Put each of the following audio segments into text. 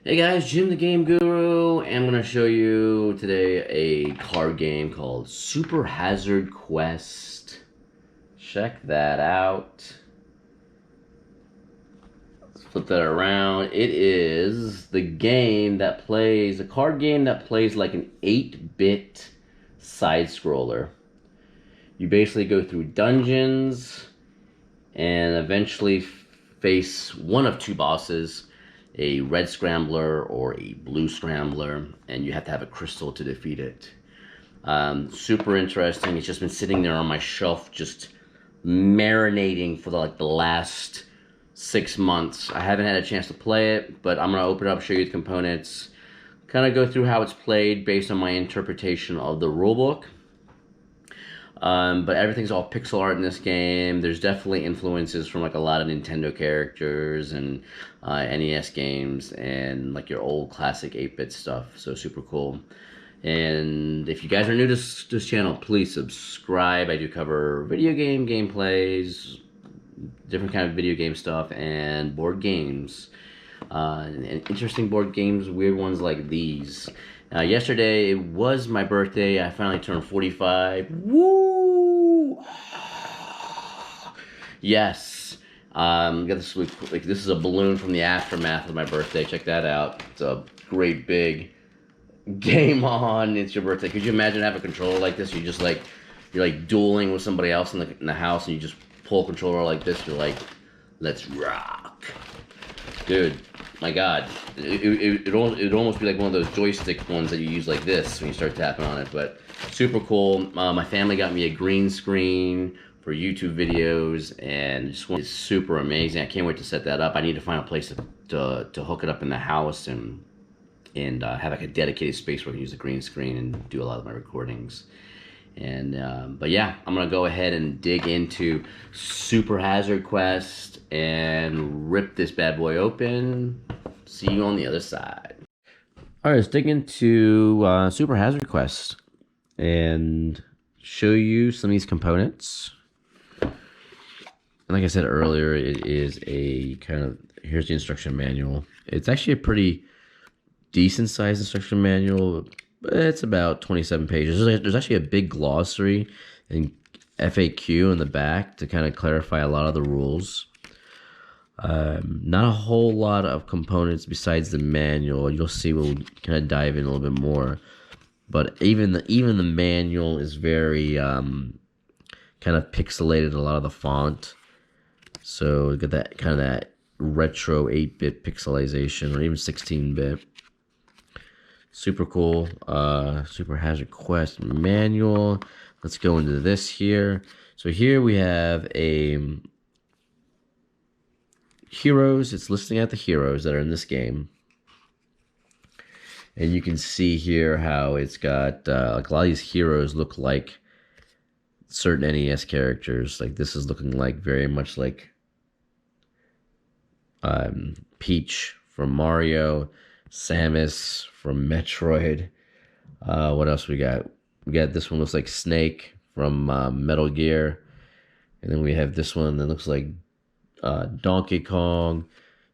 Hey guys, Jim the Game Guru, and I'm going to show you today a card game called Super Hazard Quest. Check that out. Let's flip that around. It is the game that plays, a card game that plays like an 8-bit side scroller. You basically go through dungeons and eventually face one of two bosses, a red scrambler or a blue scrambler, and you have to have a crystal to defeat it. Super interesting. It's just been sitting there on my shelf, just marinating for the last 6 months. I haven't had a chance to play it, but I'm gonna open it up, show you the components, kind of go through how it's played based on my interpretation of the rulebook. But everything's all pixel art in this game. There's definitely influences from like a lot of Nintendo characters and NES games and like your old classic 8-bit stuff. So super cool. And if you guys are new to this channel, please subscribe. I do cover video game gameplays, different kind of video game stuff, and board games. And interesting board games, weird ones like these. Yesterday, it was my birthday. I finally turned 45. Woo! Yes. Got this, like, this is a balloon from the aftermath of my birthday. Check that out. It's a great big game on. It's your birthday. Could you imagine having a controller like this? You're like dueling with somebody else in the house, and you just pull a controller like this. You're like, let's rock, dude. My God, it'd almost be like one of those joystick ones that you use like this when you start tapping on it. But super cool. My family got me a green screen for YouTube videos, and it's super amazing. I can't wait to set that up. I need to find a place to hook it up in the house and have like a dedicated space where I can use the green screen and do a lot of my recordings. And but yeah, I'm gonna go ahead and dig into Super Hazard Quest and rip this bad boy open. See you on the other side. All right, let's dig into Super Hazard Quest and show you some of these components. And like I said earlier, it is a kind of, here's the instruction manual. It's actually a pretty decent sized instruction manual. It's about 27 pages. There's actually a big glossary and FAQ in the back to kind of clarify a lot of the rules. Not a whole lot of components besides the manual. You'll see we'll kind of dive in a little bit more. But even the manual is very kind of pixelated, a lot of the font. So you get that kind of that retro 8-bit pixelization, or even 16-bit. Super cool. Super Hazard Quest manual. Let's go into this here. So here we have a heroes. It's listing out the heroes that are in this game. And you can see here how it's got like a lot of these heroes look like certain NES characters. Like this is looking like very much like Peach from Mario, Samus from Metroid. What else we got? We got this one looks like Snake from Metal Gear. And then we have this one that looks like Donkey Kong.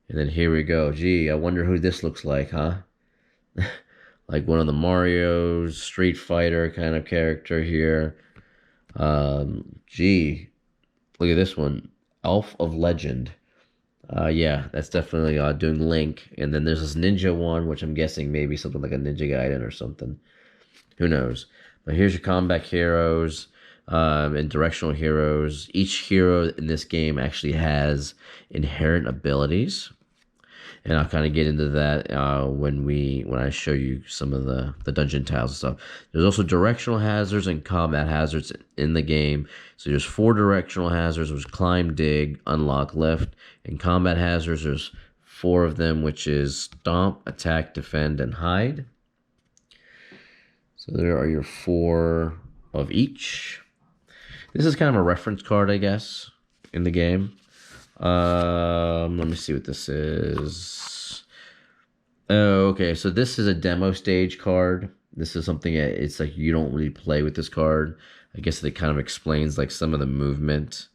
And then here we go. Gee, I wonder who this looks like, huh? Like one of the Mario's, Street Fighter kind of character here. Gee, look at this one. Elf of Legend. Yeah, that's definitely doing Link. And then there's this ninja one, which I'm guessing maybe something like a Ninja Gaiden or something. Who knows? But here's your combat heroes and directional heroes. Each hero in this game actually has inherent abilities. And I'll kind of get into that when I show you some of the dungeon tiles and stuff. There's also directional hazards and combat hazards in the game. So there's 4 directional hazards, which is climb, dig, unlock, lift. And combat hazards, there's 4 of them, which is stomp, attack, defend, and hide. So there are your 4 of each. This is kind of a reference card, I guess, in the game. Let me see what this is. Oh, okay. So this is a demo stage card. This is something it's like you don't really play with this card. I guess it kind of explains like some of the movement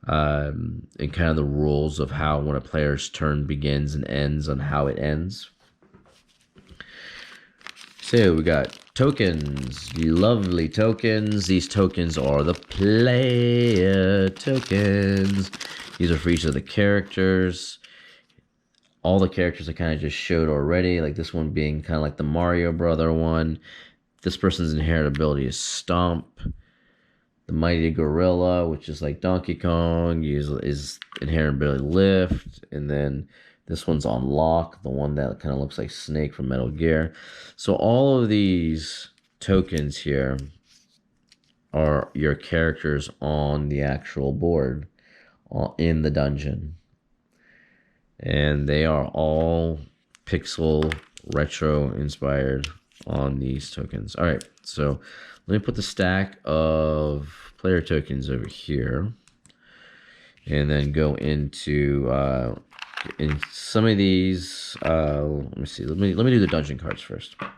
and kind of the rules of how when a player's turn begins and ends on how it ends. So we got tokens, lovely tokens. These tokens are the player tokens. These are for each of the characters. All the characters I kind of just showed already, like this one being kind of like the Mario Brother one. This person's inherent ability is Stomp. The Mighty Gorilla, which is like Donkey Kong, is inherent ability Lift. And then this one's on Lock, the one that kind of looks like Snake from Metal Gear. So all of these tokens here are your characters on the actual board in the dungeon. And they are all pixel retro inspired on these tokens. All right, so let me put the stack of player tokens over here, and then go into in some of these. Let me see. Let me do the dungeon cards first. All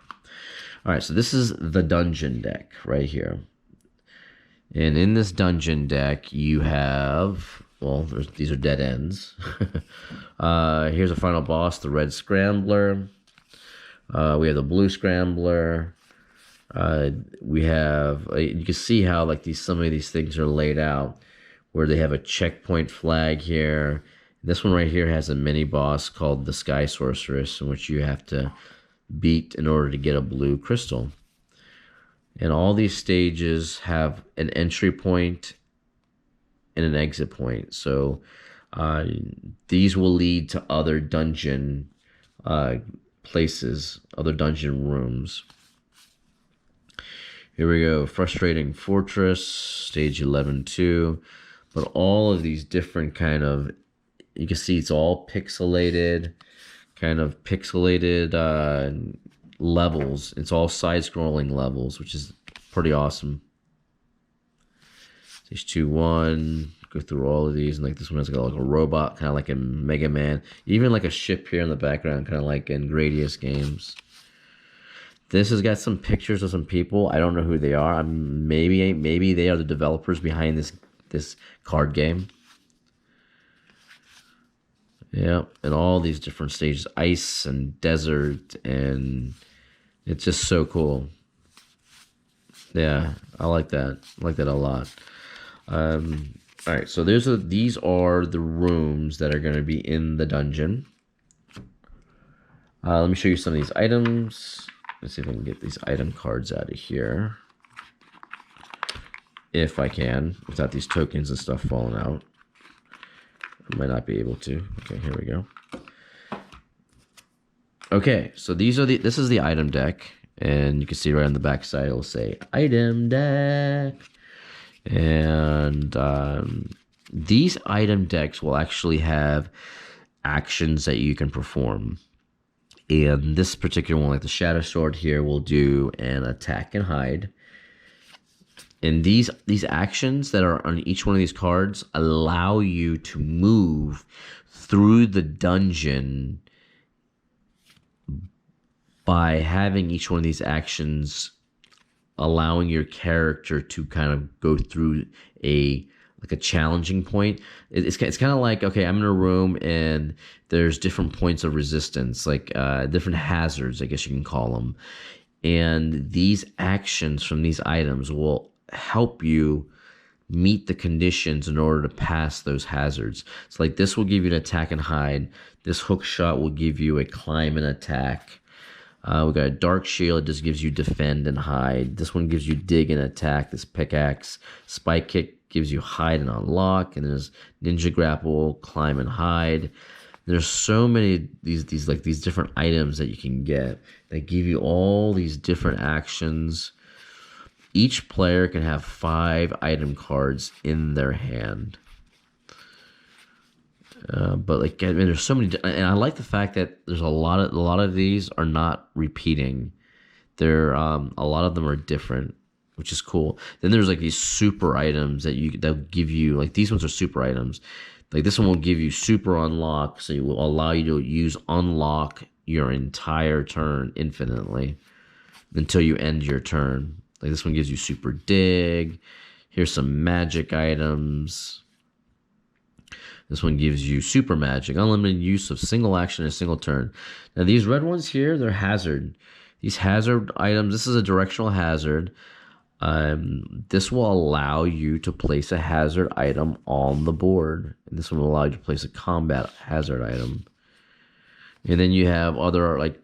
right, so this is the dungeon deck right here, and in this dungeon deck you have, well, these are dead ends. Here's a final boss, the red scrambler. We have the blue scrambler. We have, you can see how like some of these things are laid out, where they have a checkpoint flag here. This one right here has a mini boss called the Sky Sorceress, in which you have to beat in order to get a blue crystal. And all these stages have an entry point and an exit point. So these will lead to other dungeon places, other dungeon rooms. Here we go. Frustrating Fortress, stage 11-2. But all of these different kind of, you can see it's all pixelated, kind of pixelated levels. It's all side-scrolling levels, which is pretty awesome. Stage 2-1. Go through all of these, and like this one has got like a robot, kind of like in Mega Man. Even like a ship here in the background, kind of like in Gradius games. This has got some pictures of some people. I don't know who they are. Maybe they are the developers behind this card game. Yeah, and all these different stages, ice and desert, and it's just so cool. Yeah, I like that. I like that a lot. All right, so these are the rooms that are going to be in the dungeon. Let me show you some of these items. Let's see if I can get these item cards out of here. If I can, without these tokens and stuff falling out. I might not be able to. Okay, here we go. Okay, so this is the item deck, and you can see right on the back side it'll say item deck. And these item decks will actually have actions that you can perform. And this particular one, like the Shadow Sword here, will do an attack and hide. And these actions that are on each one of these cards allow you to move through the dungeon by having each one of these actions allowing your character to kind of go through a challenging point. It's kind of like, okay, I'm in a room and there's different points of resistance, like different hazards, I guess you can call them. And these actions from these items will help you meet the conditions in order to pass those hazards. So like this will give you an attack and hide. This hook shot will give you a climb and attack. We got a dark shield. It just gives you defend and hide. This one gives you dig and attack. This pickaxe. Spike kick gives you hide and unlock. And there's ninja grapple, climb and hide. There's so many these different items that you can get that give you all these different actions. Each player can have 5 item cards in their hand. But like, I mean, there's so many, and I like the fact that there's a lot of these are not repeating. They're a lot of them are different, which is cool. Then there's like these super items that give you, like these ones are super items. Like this one will give you super unlock, so it will allow you to use unlock your entire turn infinitely until you end your turn. Like this one gives you super dig. Here's some magic items. This one gives you super magic, unlimited use of single action in a single turn. Now these red ones here, they're hazard. These hazard items, this is a directional hazard. This will allow you to place a hazard item on the board. And this will allow you to place a combat hazard item. And then you have other like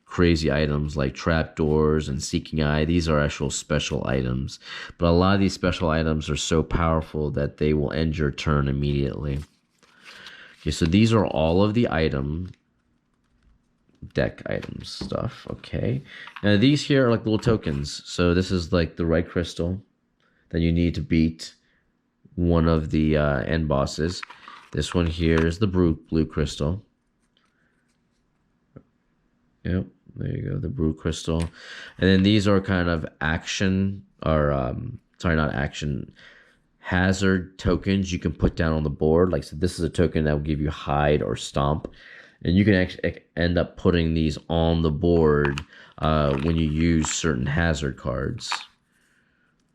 crazy items like trapdoors and seeking eye. These are actual special items. But a lot of these special items are so powerful that they will end your turn immediately. Okay, so these are all of the item deck items stuff. Okay, now these here are like little tokens. So this is like the red crystal that you need to beat one of the end bosses. This one here is the blue crystal. Yep, there you go, the blue crystal. And then these are kind of action, or sorry, not action, hazard tokens you can put down on the board. Like, so this is a token that will give you hide or stomp. And you can actually end up putting these on the board when you use certain hazard cards.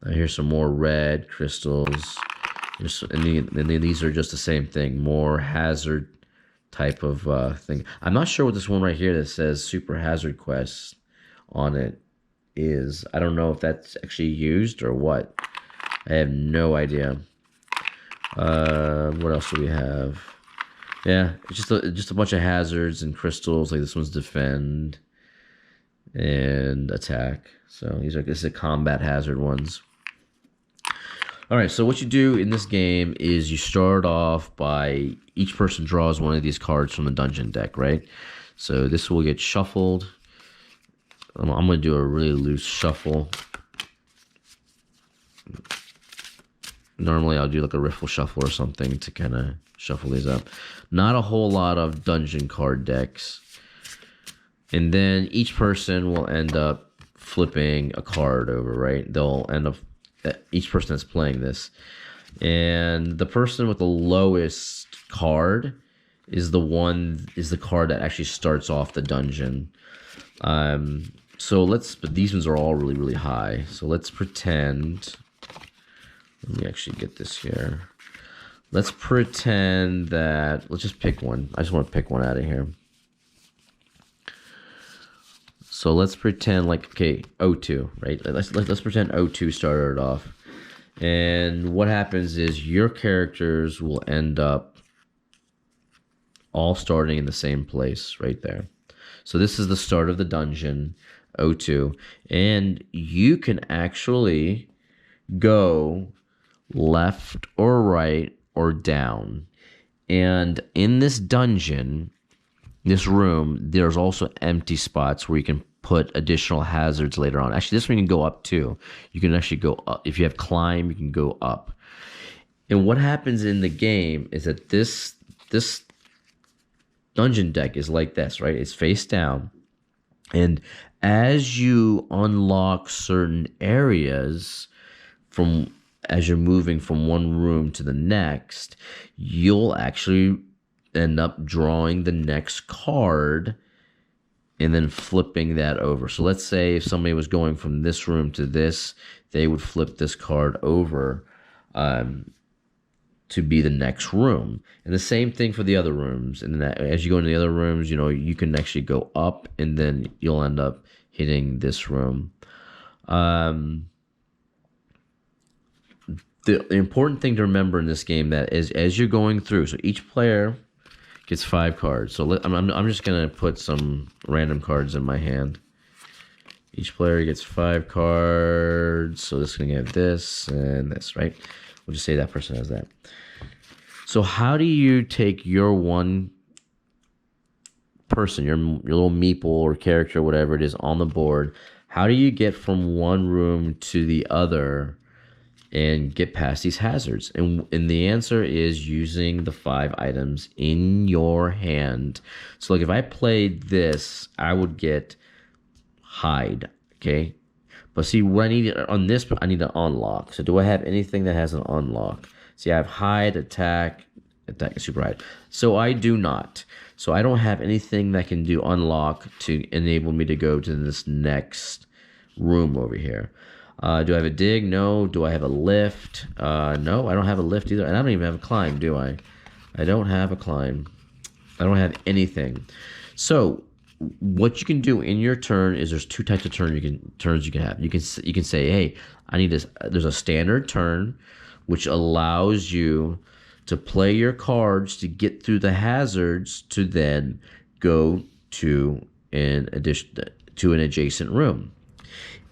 Here's some more red crystals. And these are just the same thing. More hazard type of thing. I'm not sure what this one right here that says Super Hazard Quest on it is. I don't know if that's actually used or what. I have no idea. What else do we have? Yeah, it's just a bunch of hazards and crystals. Like this one's defend and attack. So this is combat hazard ones. All right, so what you do in this game is you start off by each person draws one of these cards from the dungeon deck, right? So this will get shuffled. I'm going to do a really loose shuffle. Normally I'll do like a riffle shuffle or something to kind of shuffle these up. Not a whole lot of dungeon card decks. And then each person will end up flipping a card over, right? They'll end up, each person that's playing this. And the person with the lowest card is the card that actually starts off the dungeon. But these ones are all really, really high. So let's pretend, let me actually get this here. Let's pretend that, let's just pick one. I just want to pick one out of here. So let's pretend like, okay, O2, right? Let's pretend O2 started off. And what happens is your characters will end up all starting in the same place right there. So this is the start of the dungeon, O2. And you can actually go left or right or down. And in this dungeon, this room, there's also empty spots where you can put additional hazards later on. Actually, this one you can go up too. You can actually go up. If you have climb, you can go up. And what happens in the game is that this dungeon deck is like this, right? It's face down. And as you unlock certain areas as you're moving from one room to the next, you'll actually end up drawing the next card and then flipping that over. So let's say if somebody was going from this room to this, they would flip this card over to be the next room. And the same thing for the other rooms. And then as you go into the other rooms, you can actually go up and then you'll end up hitting this room. The important thing to remember in this game that is as you're going through, so each player gets 5 cards. So I'm just going to put some random cards in my hand. Each player gets 5 cards. So this is going to have this and this, right? We'll just say that person has that. So how do you take your one person, your little meeple or character, whatever it is, on the board? How do you get from one room to the other and get past these hazards? And the answer is using the 5 items in your hand. So like if I played this, I would get hide, okay? But see, what I need on this, I need an unlock. So do I have anything that has an unlock? See, I have hide, attack, and super hide. So I do not. So I don't have anything that can do unlock to enable me to go to this next room over here. Do I have a dig? No. Do I have a lift? No, I don't have a lift either. And I don't even have a climb, do I? I don't have a climb. I don't have anything. So what you can do in your turn is there's two types of turns you can have. You can say, hey, I need this. There's a standard turn, which allows you to play your cards to get through the hazards to then go to an adjacent room.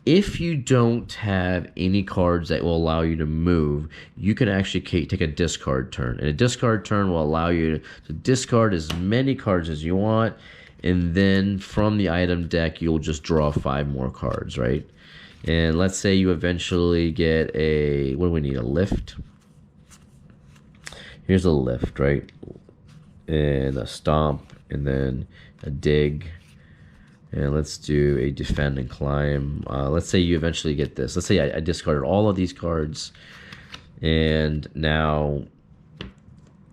If you don't have any cards that will allow you to move, you can actually take a discard turn. And a discard turn will allow you to discard as many cards as you want. And then from the item deck, you'll just draw 5 more cards, right? And let's say you eventually get a, what do we need, a lift? Here's a lift, right? And a stomp, and then a dig. And let's do a defend and climb. Let's say you eventually get this. Let's say I discarded all of these cards. And now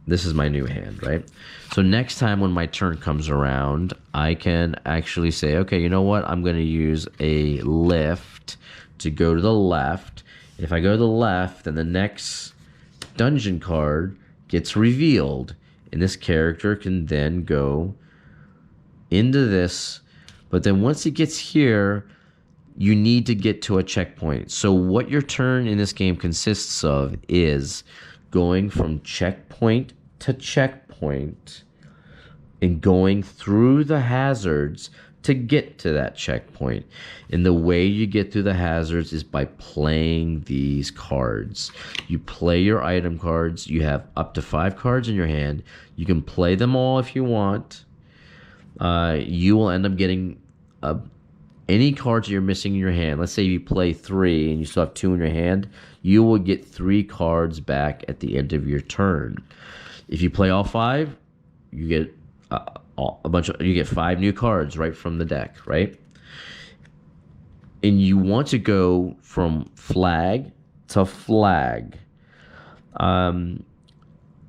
this is my new hand, right? So next time when my turn comes around, I can actually say, okay, you know what? I'm going to use a lift to go to the left. And if I go to the left, then the next dungeon card gets revealed. And this character can then go into this. But then once it gets here, you need to get to a checkpoint. So what your turn in this game consists of is going from checkpoint to checkpoint and going through the hazards to get to that checkpoint. And the way you get through the hazards is by playing these cards. You play your item cards. You have up to 5 cards in your hand. You can play them all if you want. You will end up getting any cards you're missing in your hand. Let's say you play 3 and you still have 2 in your hand. You will get 3 cards back at the end of your turn. If you play all 5, you get you get 5 new cards right from the deck, right? And you want to go from flag to flag.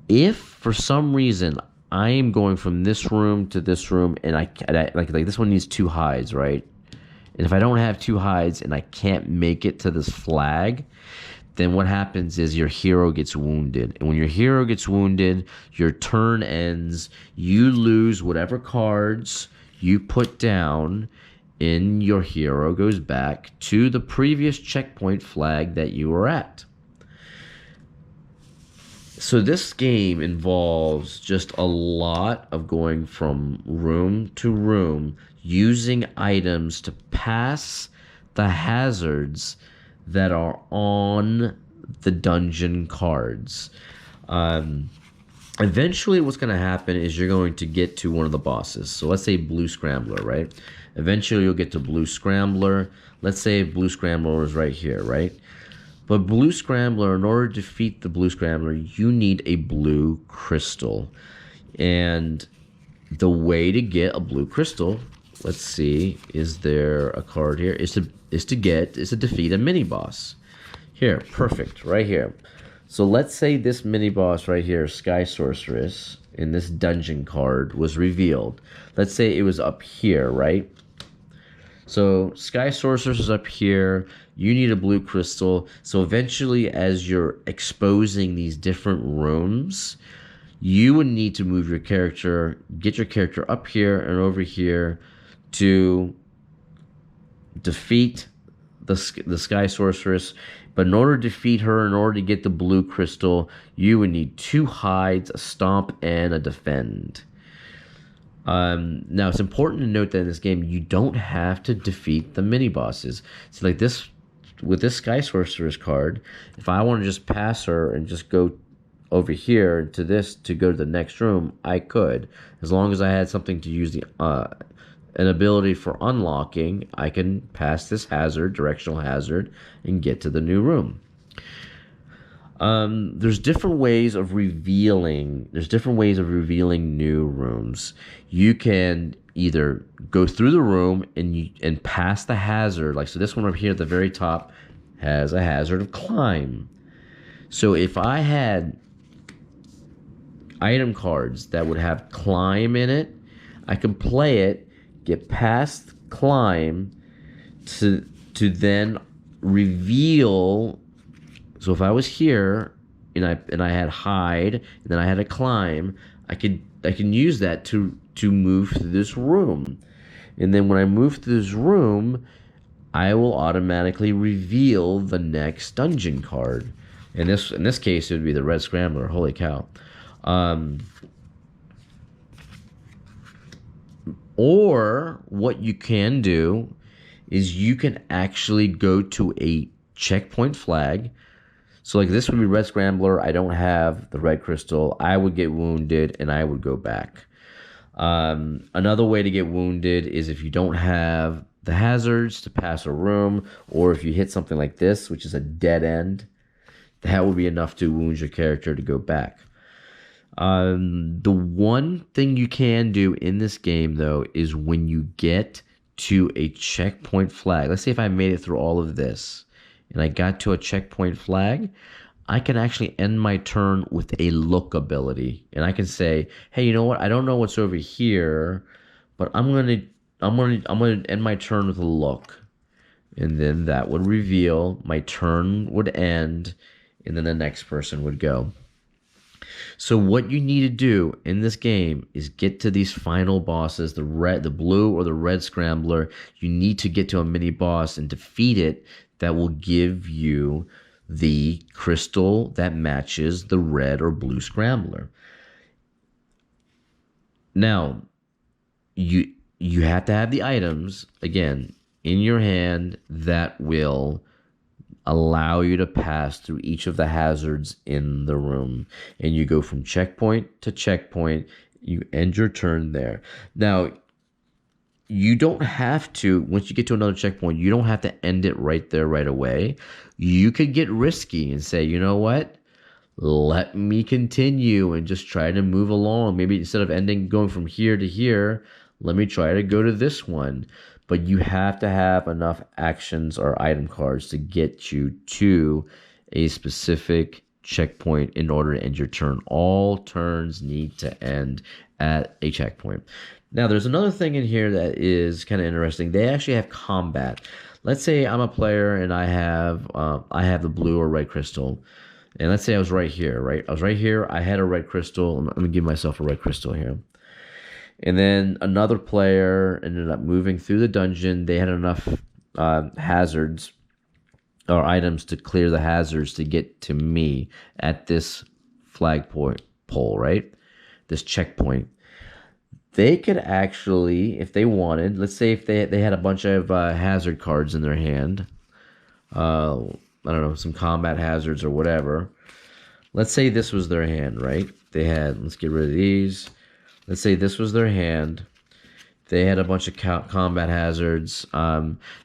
If for some reason I am going from this room to this room, and I like this one needs 2 hides, right? And if I don't have 2 hides and I can't make it to this flag, then what happens is your hero gets wounded. And when your hero gets wounded, your turn ends. You lose whatever cards you put down, and your hero goes back to the previous checkpoint flag that you were at. So this game involves just a lot of going from room to room, using items to pass the hazards that are on the dungeon cards. Eventually what's going to happen is you're going to get to one of the bosses. So let's say Blue Scrambler, right? Eventually you'll get to Blue Scrambler. Let's say Blue Scrambler is right here, right? But Blue Scrambler, in order to defeat the Blue Scrambler, you need a blue crystal. And the way to get a blue crystal, let's see, is there a card here? Is to defeat a mini boss. Here, perfect, right here. So let's say this mini boss right here, Sky Sorceress, in this dungeon card was revealed. Let's say it was up here, right? So Sky Sorceress is up here. You need a blue crystal. So eventually, as you're exposing these different rooms, you would need to move your character, get your character up here and over here to defeat the Sky Sorceress. But in order to defeat her, in order to get the blue crystal, you would need 2 hides, a stomp, and a defend. Now, it's important to note that in this game, you don't have to defeat the mini-bosses. So like this, with this Sky Sorceress card, if I want to just pass her and just go over here to this to go to the next room, I could. As long as I had something to use an ability for unlocking, I can pass this hazard, Directional Hazard, and get to the new room. There's different ways of revealing. There's different ways of revealing new rooms. You can either go through the room and pass the hazard. Like so, this one over here at the very top has a hazard of climb. So if I had item cards that would have climb in it, I could play it, get past climb, to then reveal. So if I was here and I had hide and then I had a climb, I can use that to move through this room. And then when I move through this room, I will automatically reveal the next dungeon card. In this case, it would be the Red Scrambler. Holy cow! Um, or what you can do is you can actually go to a checkpoint flag. So like this would be Red Scrambler. I don't have the red crystal. I would get wounded and I would go back. Another way to get wounded is if you don't have the hazards to pass a room, or if you hit something like this, which is a dead end, that would be enough to wound your character to go back. The one thing you can do in this game, though, is when you get to a checkpoint flag. Let's say if I made it through all of this and I got to a checkpoint flag, I can actually end my turn with a look ability. And I can say, hey, you know what? I don't know what's over here, but I'm gonna end my turn with a look. And then that would reveal, my turn would end, and then the next person would go. So what you need to do in this game is get to these final bosses, the blue or the red scrambler. You need to get to a mini boss and defeat it. That will give you the crystal that matches the red or blue scrambler. Now, you have to have the items again in your hand that will allow you to pass through each of the hazards in the room. And you go from checkpoint to checkpoint. You end your turn there. Now, you don't have to, once you get to another checkpoint, you don't have to end it right there right away. You could get risky and say, you know what? Let me continue and just try to move along. Maybe instead of going from here to here, let me try to go to this one. But you have to have enough actions or item cards to get you to a specific checkpoint in order to end your turn. All turns need to end at a checkpoint. Now, there's another thing in here that is kind of interesting. They actually have combat. Let's say I'm a player and I have the blue or red crystal. And let's say I was right here, right? I was right here. I had a red crystal. I'm going to give myself a red crystal here. And then another player ended up moving through the dungeon. They had enough hazards or items to clear the hazards to get to me at this pole, right? This checkpoint. They could actually, if they wanted, let's say if they had a bunch of hazard cards in their hand, I don't know, some combat hazards or whatever. Let's say this was their hand, right? They had, let's get rid of these. Let's say this was their hand. They had a bunch of combat hazards.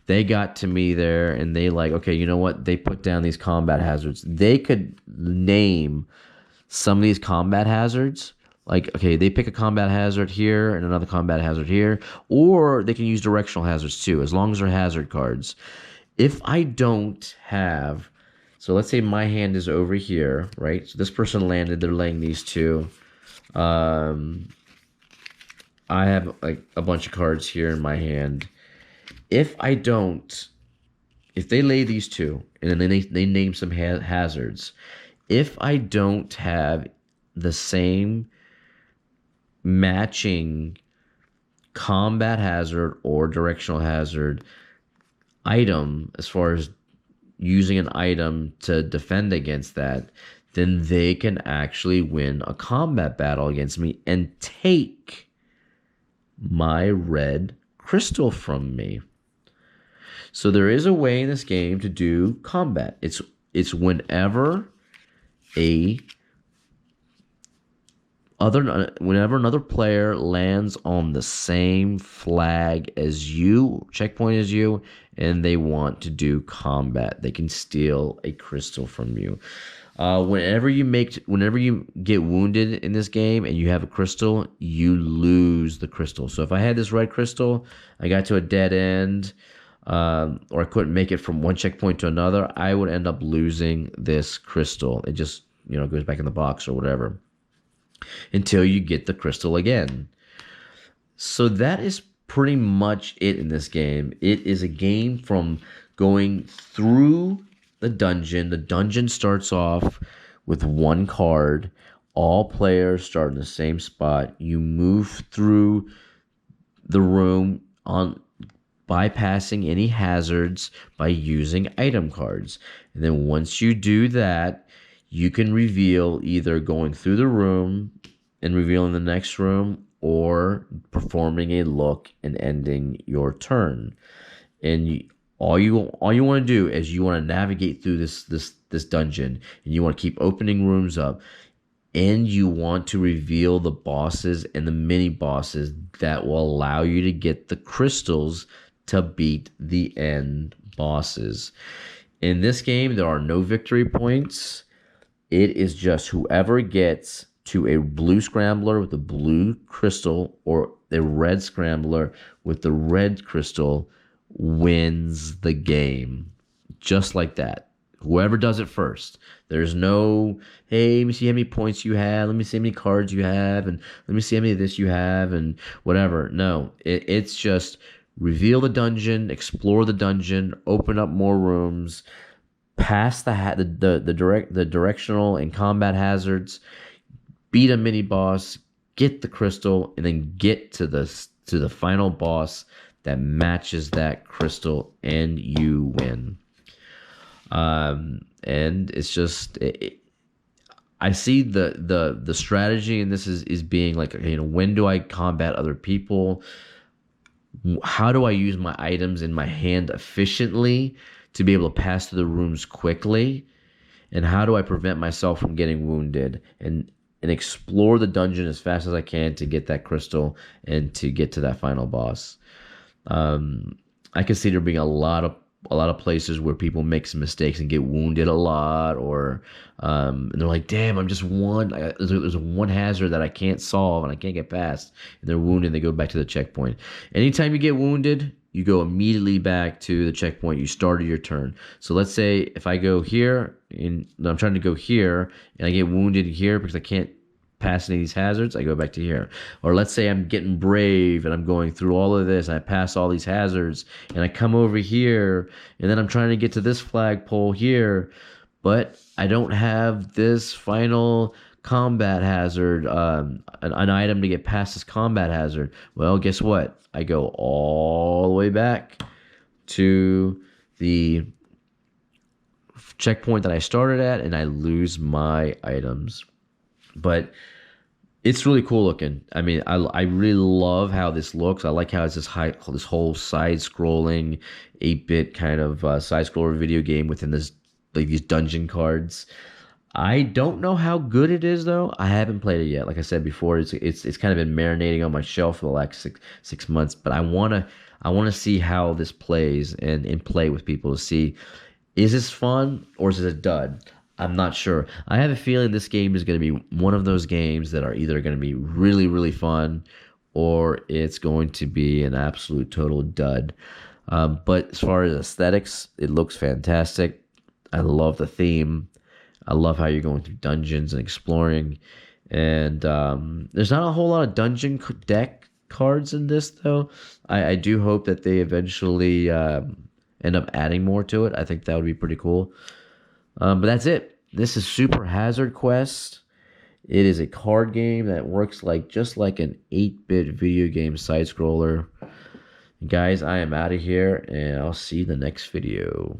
They got to me there and they like, okay, you know what? They put down these combat hazards. They could name some of these combat hazards. Like, okay, they pick a combat hazard here and another combat hazard here. Or they can use directional hazards too, as long as they're hazard cards. If I don't have, so let's say my hand is over here, right? So this person landed, they're laying these two. I have like a bunch of cards here in my hand. If they lay these two, and then they name some hazards. If I don't have the same matching combat hazard or directional hazard item, as far as using an item to defend against that, then they can actually win a combat battle against me and take my red crystal from me. So there is a way in this game to do combat. It's whenever another player lands on the same flag as you, checkpoint as you, and they want to do combat, they can steal a crystal from you. Whenever you get wounded in this game and you have a crystal, you lose the crystal. So if I had this red crystal, I got to a dead end, or I couldn't make it from one checkpoint to another, I would end up losing this crystal. It just, goes back in the box or whatever until you get the crystal again. So that is pretty much it in this game. It is a game from going through the dungeon. The dungeon starts off with one card. All players start in the same spot. You move through the room on bypassing any hazards by using item cards. And then once you do that, you can reveal either going through the room and revealing the next room, or performing a look and ending your turn. And all you want to do is you want to navigate through this dungeon, and you want to keep opening rooms up, and you want to reveal the bosses and the mini bosses that will allow you to get the crystals to beat the end bosses. In this game, there are no victory points. It is just whoever gets to a blue scrambler with a blue crystal, or a red scrambler with the red crystal, wins the game. Just like that. Whoever does it first. There's no, hey, let me see how many points you have. Let me see how many cards you have. And let me see how many of this you have. And whatever. No, it's just reveal the dungeon, explore the dungeon, open up more rooms, pass the directional and combat hazards, beat a mini boss, get the crystal, and then get to the final boss that matches that crystal, and you win. And it's just I see the strategy in this is being like, when do I combat other people? How do I use my items in my hand efficiently to be able to pass through the rooms quickly? And how do I prevent myself from getting wounded? And explore the dungeon as fast as I can to get that crystal and to get to that final boss. I can see there being a lot of places where people make some mistakes and get wounded a lot, or and they're like, damn, I'm just one. There's one hazard that I can't solve and I can't get past, and they're wounded. And they go back to the checkpoint. Anytime you get wounded, you go immediately back to the checkpoint you started your turn. So let's say if I go here and I'm trying to go here and I get wounded here because I can't pass any of these hazards, I go back to here. Or let's say I'm getting brave and I'm going through all of this and I pass all these hazards and I come over here and then I'm trying to get to this flagpole here, but I don't have this final combat hazard, an item to get past this combat hazard. Well, guess what? I go all the way back to the checkpoint that I started at, and I lose my items. But it's really cool looking. I mean, I really love how this looks. I like how it's this whole side-scrolling 8-bit kind of side-scroller video game within this, like, these dungeon cards. I don't know how good it is though. I haven't played it yet. Like I said before, it's kind of been marinating on my shelf for the last six months. But I wanna see how this plays and play with people to see, is this fun or is it a dud? I'm not sure. I have a feeling this game is going to be one of those games that are either going to be really, really fun, or it's going to be an absolute total dud. But as far as aesthetics, it looks fantastic. I love the theme. I love how you're going through dungeons and exploring. And there's not a whole lot of dungeon deck cards in this, though. I do hope that they eventually end up adding more to it. I think that would be pretty cool. But that's it. This is Super Hazard Quest. It is a card game that works just like an 8-bit video game side scroller. Guys, I am out of here, and I'll see you in the next video.